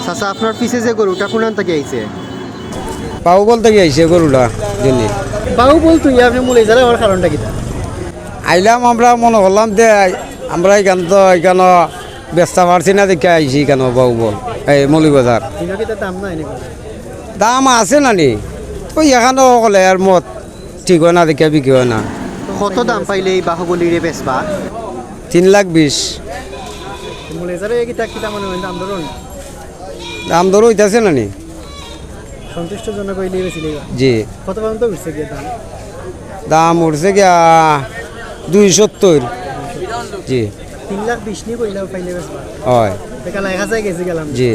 চাচা আপনার পিছে যে গরুটা কোনান থেকে আইছে? বাহুবল থেকে আইছে গরুটা জন্য বাহুবল তুই আপনি মূলে যারা হওয়ার কারণটা কি? আইলাম আমরা মনে করলাম যে আমরা এখানে তো এখানে ব্যস্ত পারছি না দেখে আইছি কেন বাহুবল এই মৌলিবাজার দাম নাই দাম আছে নানি ওই এখানেও কলে আর মত ঠিক হয় না দেখে বিক্রি হয় না। কত দাম পাইলে এই বাহুবলীরে বেচবা? 3,20,000 মূলে যারা কিতা কিতা মনে হয় দাম ধরুন দাম ধরো হইতেছে নানি সন্তুষ্টজনক হইলে বেশি জি কত পর্যন্ত উঠছে গিয়ে দাম? দাম উঠছে গিয়া 270 জি 3,20,000 নিয়ে কইলা পাইলে বেচবা হয় দেখা 1,000 গেছে গেলাম জি